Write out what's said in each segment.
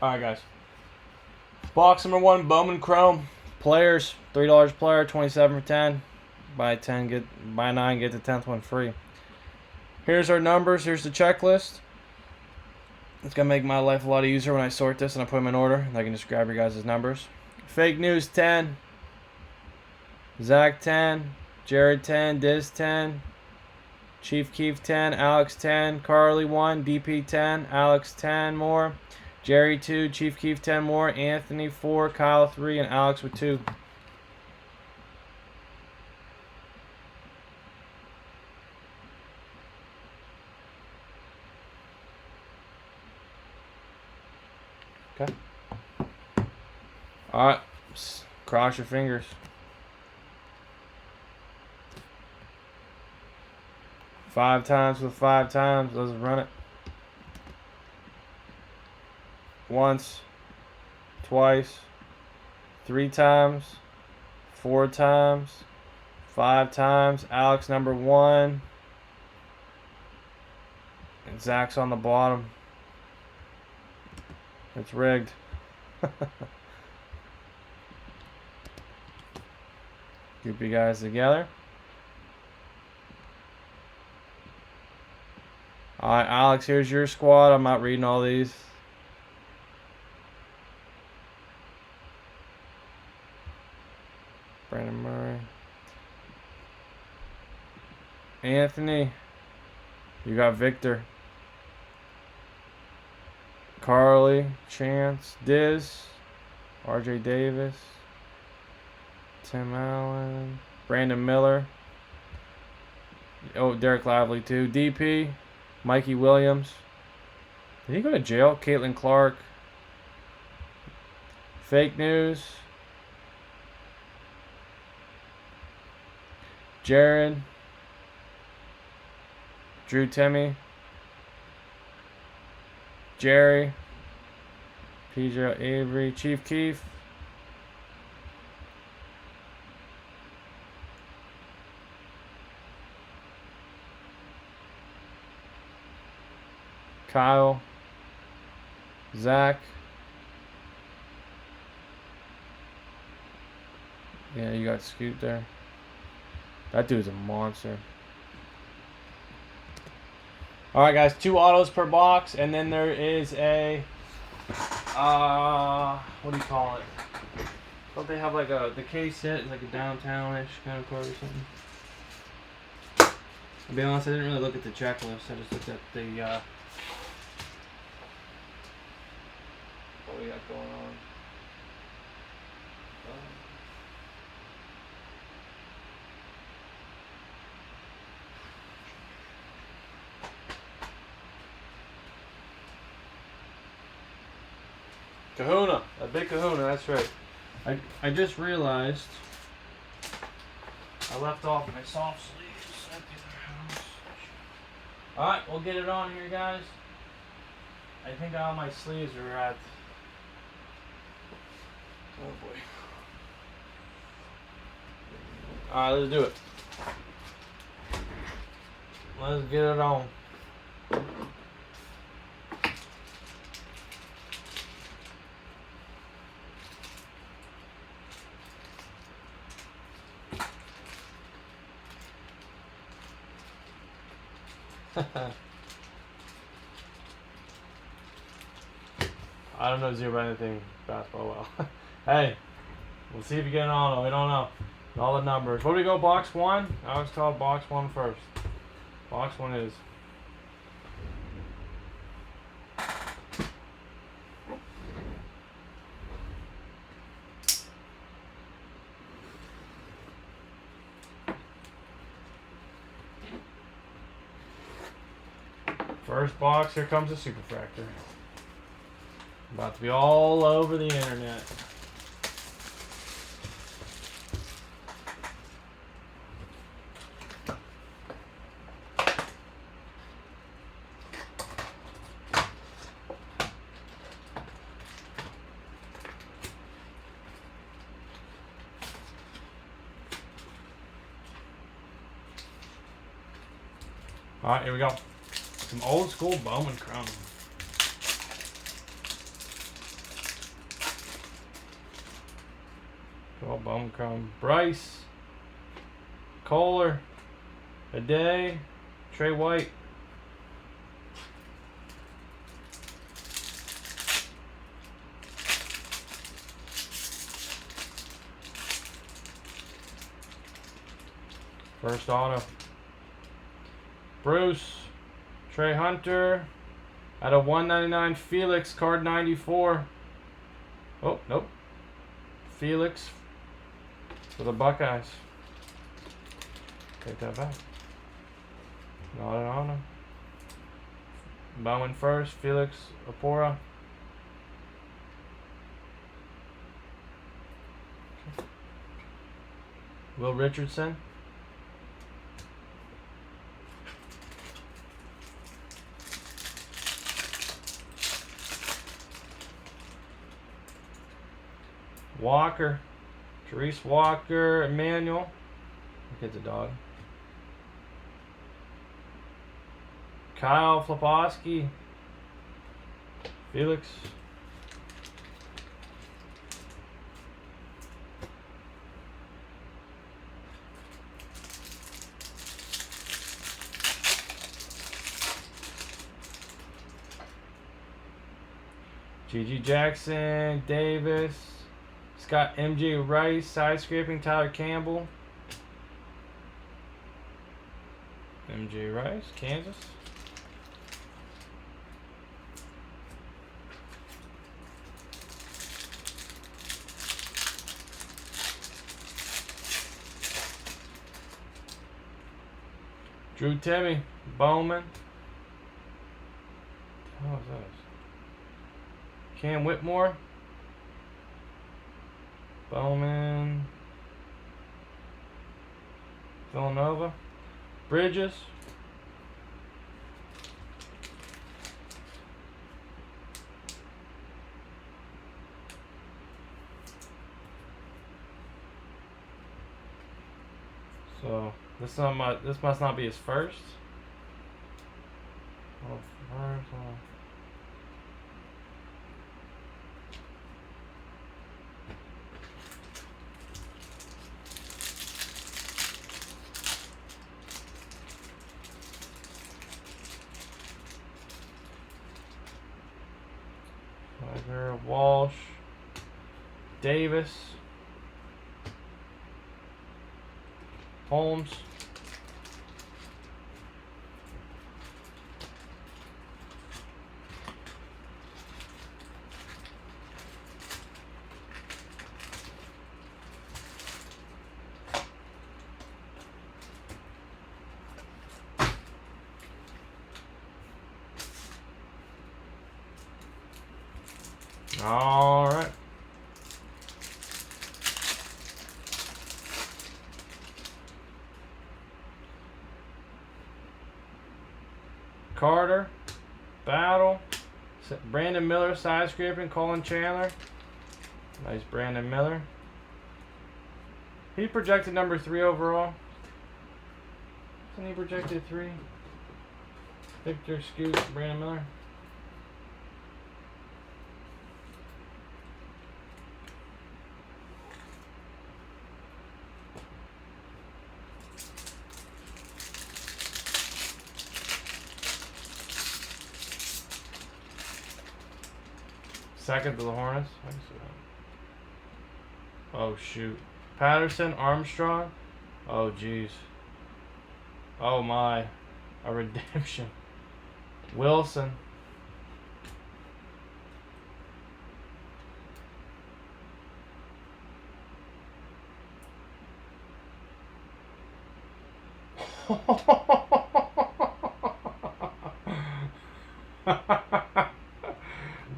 Alright, guys. Box number 1, Bowman Chrome. Players, $3 player, 27 for 10. Buy 9, get the 10th one free. Here's our numbers. Here's the checklist. It's going to make my life a lot easier when I sort this and I put them in order. And I can just grab your guys' numbers. Fake News, 10. Zach, 10. Jared, 10. Diz, 10. Chief Keef, 10. Alex, 10. Carly, 1. DP, 10. Alex, 10 more. Jerry, 2. Chief Keef, 10 more. Anthony, 4. Kyle, 3. And Alex with 2. Okay. Alright. Cross your fingers. 5 times with 5 times. Let's run it. Once. Twice. 3 times. 4 times. 5 times. Alex number 1. And Zach's on the bottom. It's rigged. Group you guys together. Alright, Alex, here's your squad. I'm not reading all these. Brandon Murray. Anthony. You got Victor. Carly, Chance, Diz, RJ Davis, Tim Allen, Brandon Miller. Oh, Derek Lively too. DP, Mikey Williams. Did he go to jail? Caitlin Clark. Fake News. Jared. Drew Timmy. Jerry, PJ Avery, Chief Keef, Kyle, Zach, yeah, you got Scoot there. That dude's a monster. Alright guys, 2 autos per box, and then there is a, what do you call it? Don't they have like the case hit, it's like a downtown-ish kind of card or something? To be honest, I didn't really look at the checklist, I just looked at the, what we got going on. Kahuna, a big kahuna, that's right. I just realized I left off my soft sleeves at the other house. Alright, we'll get it on here, guys. I think all my sleeves are at... Oh boy. Alright, let's do it. Let's get it on. I don't know zero about anything basketball well. Hey, we'll see if you get on. We don't know. All the numbers. What do we go? Box 1? I always call box 1 first. Box 1 is. First box, here comes a superfractor. About to be all over the internet. Alright, here we go. Some old school Bowman Chrome. Well, Bowman Chrome. Bryce. Kohler. Aday. Trey White. First auto. Bruce. Trey Hunter. Out of 199, Felix. Card 94. Oh, nope. Felix for the Buckeyes. Take that back. Not an honor. Bowman first. Felix Apora. Will Richardson. Walker. Therese Walker. Emmanuel. Look at the dog. Kyle Flaposki. Felix. G.G. Jackson. Davis. Scott M.J. Rice. Side scraping. Tyler Campbell. M.J. Rice. Kansas. Drew Timmy. Bowman. What was that? Cam Whitmore. Bowman. Villanova. Bridges. So this must not be his first. Oh, first. Oh. Walsh, Davis, Holmes, all right. Carter, Battle, Brandon Miller, side scraping, Colin Chandler. Nice Brandon Miller. He projected number 3 overall. Isn't he projected 3? Victor Scoot, Brandon Miller. Second to the Hornets. I can see that. Oh shoot. Patterson, Armstrong. Oh jeez. Oh my. A redemption. Wilson.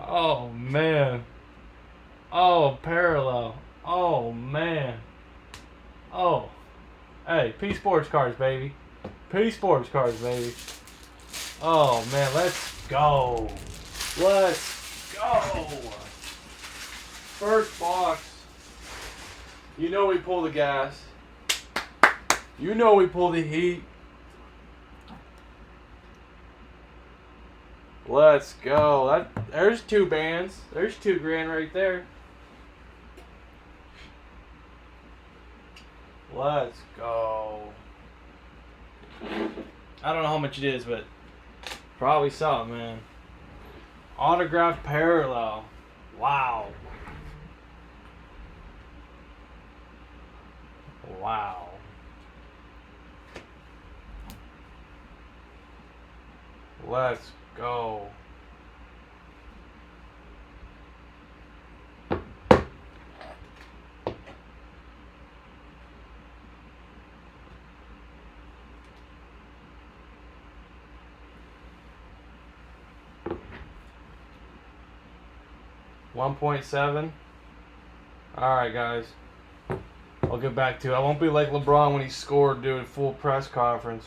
Oh man. Oh, parallel. Oh man. Oh. Hey, P Sports Cards, baby. P Sports Cards, baby. Oh man, let's go. Let's go. First box. You know we pull the gas. You know we pull the heat. Let's go. There's 2 bands. There's $2 grand right there. Let's go. I don't know how much it is, but probably something, man. Autographed parallel. Wow. Wow. Let's go. $1.7. Alright, guys. I'll get back to it. I won't be like LeBron when he scored, doing full press conference.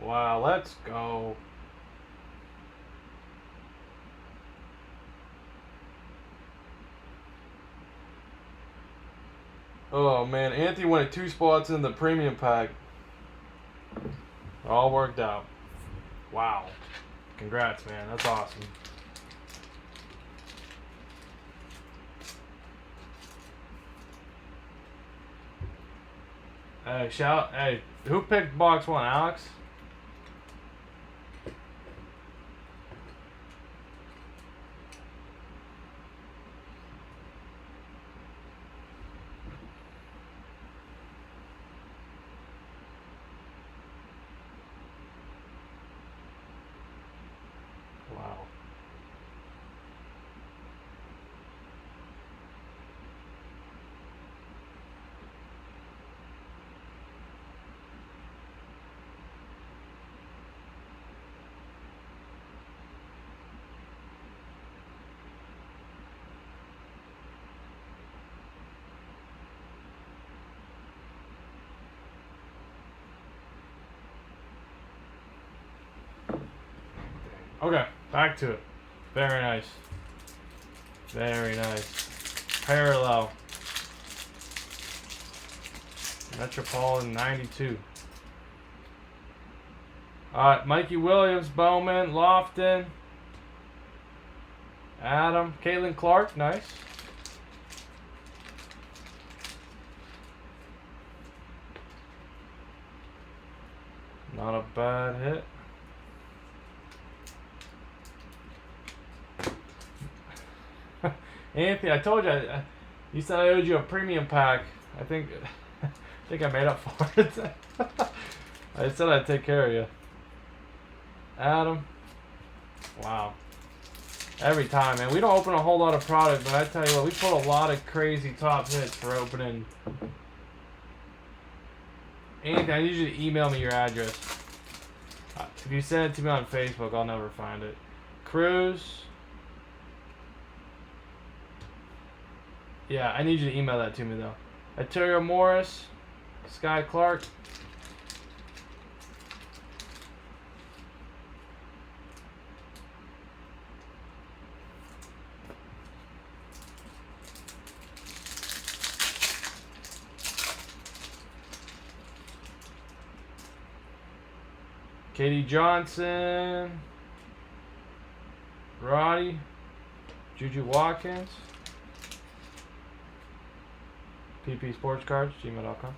Wow, let's go. Oh man, Anthony went 2 spots in the premium pack. All worked out. Wow. Congrats, man. That's awesome. Hey, who picked box 1, Alex? Wow. Okay, back to it. Very nice. Very nice. Parallel. Metropolitan 92. Alright, Mikey Williams, Bowman, Lofton, Adam, Caitlin Clark, nice. Not a bad hit. Anthony, I told you, you said I owed you a premium pack. I think I made up for it. I said I'd take care of you. Adam. Wow. Every time, man. We don't open a whole lot of product, but I tell you what, we put a lot of crazy top hits for opening. Anthony, I need you to email me your address. If you send it to me on Facebook, I'll never find it. Cruz. Yeah, I need you to email that to me, though. Arturo Morris. Sky Clark. Katie Johnson. Roddy. Juju Watkins. PP Sports Cards, gmail.com.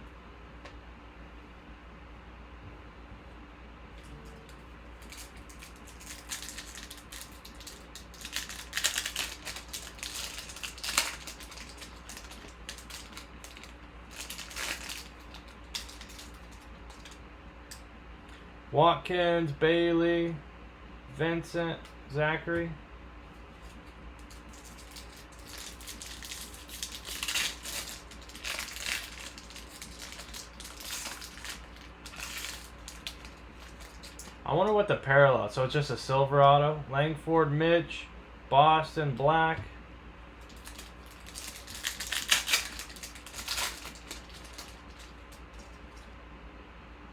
Watkins, Bailey, Vincent, Zachary. I wonder what the parallel. So it's just a silver auto. Langford, Mitch, Boston, black.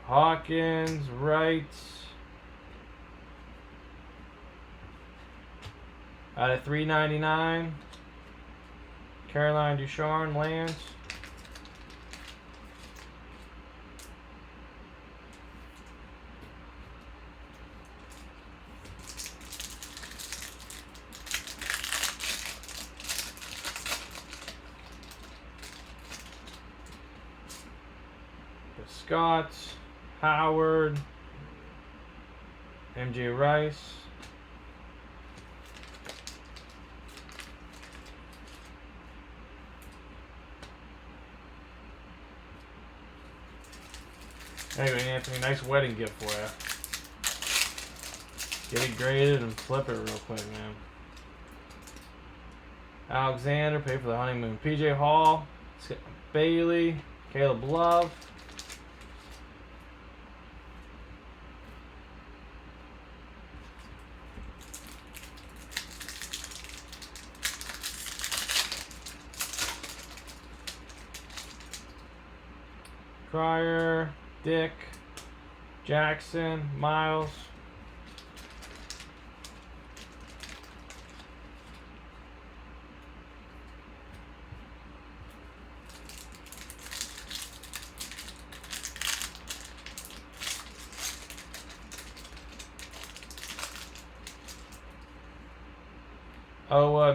Hawkins, Wright. Out of 399. Caroline Ducharme, Lance. Scott, Howard, MJ Rice. Anyway, Anthony, nice wedding gift for you. Get it graded and flip it real quick, man. Alexander, pay for the honeymoon. PJ Hall, Bailey, Caleb Love. Cryer, Dick, Jackson, Miles.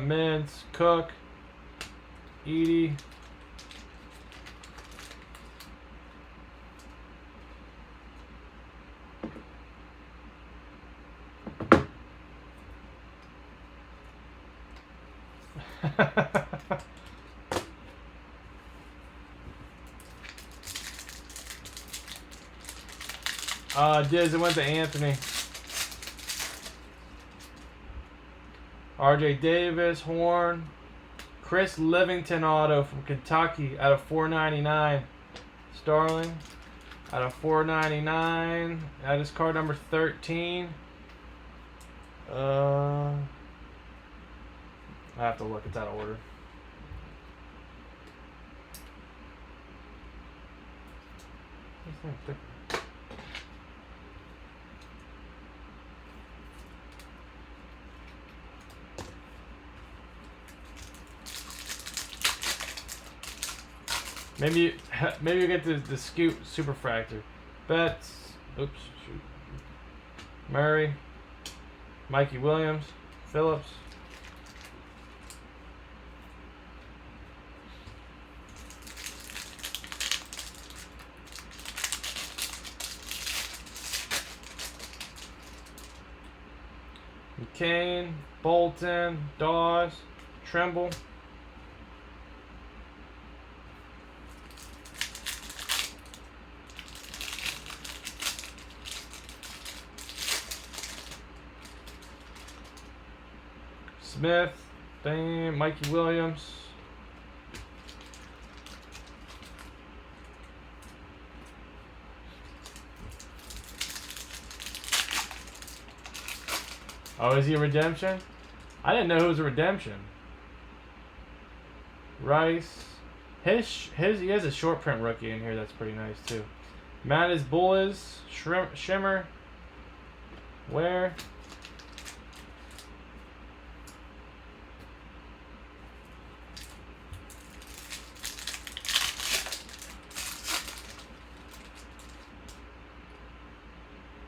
Mintz, Cook, Edie. Diz, it went to Anthony. RJ Davis, Horn, Chris Livington auto from Kentucky out of 499. Starling out of 499. That is card number 13. I have to look. It's out of order. Maybe you get the Scoot Superfractor. Betts. Oops. Shoot. Murray. Mikey Williams. Phillips. McCain. Bolton. Dawes. Trimble. Smith, Dame, Mikey Williams. Oh, is he a redemption? I didn't know who was a redemption. Rice. He has a short print rookie in here that's pretty nice too. Mattis Bullis, Shimmer. Where?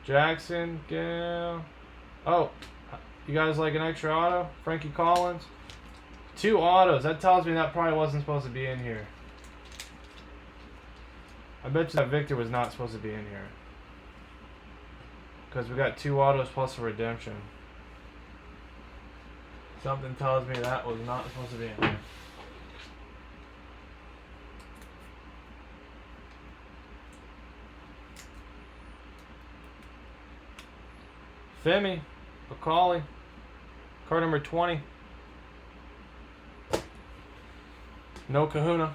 Jackson, Gale. Oh, you guys like an extra auto? Frankie Collins. 2 autos. That tells me that probably wasn't supposed to be in here. I bet you that Victor was not supposed to be in here. Because we got 2 autos plus a redemption. Something tells me that was not supposed to be in here. Femi, Macaulay, card number 20. No Kahuna.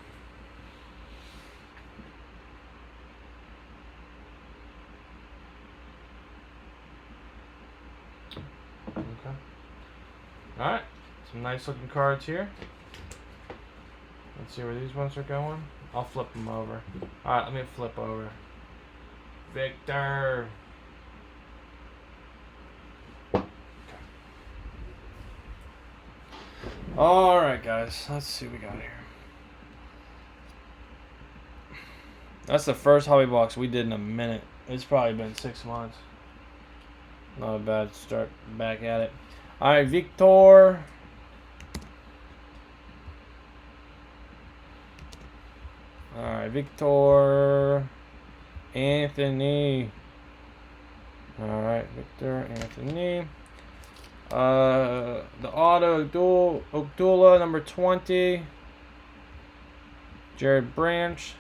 Okay. Alright, some nice looking cards here. Let's see where these ones are going. I'll flip them over. Alright, let me flip over. Victor. Alright guys, let's see what we got here. That's the first hobby box we did in a minute. It's probably been 6 months. Not a bad start back at it. Alright, Victor. Alright, Victor. Anthony. All right, Victor Anthony. The auto Ogdula number 20. Jared Branch.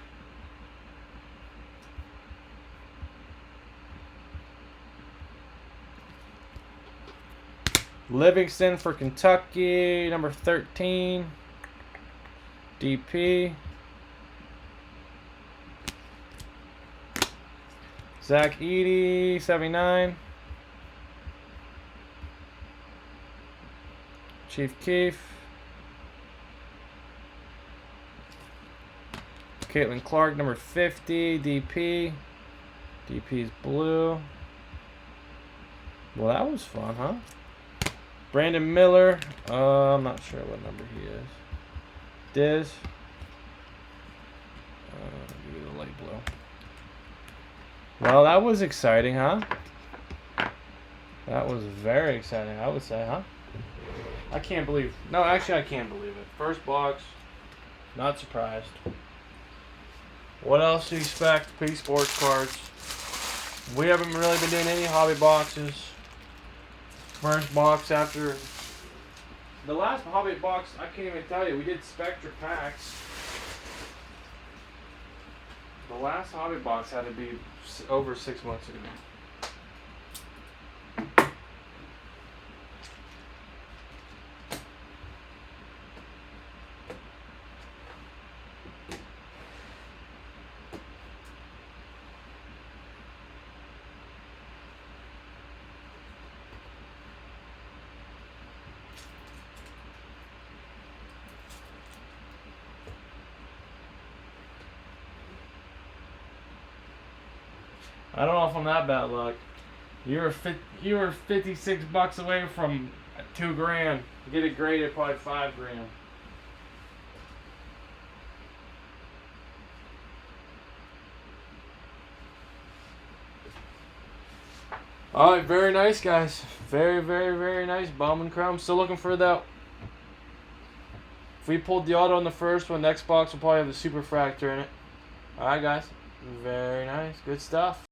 Livingston for Kentucky, number 13. DP. Zach Edey, 79. Chief Keef. Caitlin Clark, number 50. DP. DP's blue. Well, that was fun, huh? Brandon Miller. I'm not sure what number he is. Diz. Give you the light blue. Well, that was exciting, huh? That was very exciting, I would say, huh? I can't believe... No, actually, I can't believe it. First box. Not surprised. What else do you expect? P Sports cards. We haven't really been doing any hobby boxes. First box after... The last hobby box, I can't even tell you. We did Spectra packs. The last hobby box had to be over 6 months ago. I don't know if I'm that bad luck. You were 56 bucks away from $2,000. Get it graded probably $5,000. All right, very nice, guys. Very, very, very nice. Bowman Chrome. Still looking for that. If we pulled the auto in the first one, next box will probably have the super fractor in it. All right, guys. Very nice. Good stuff.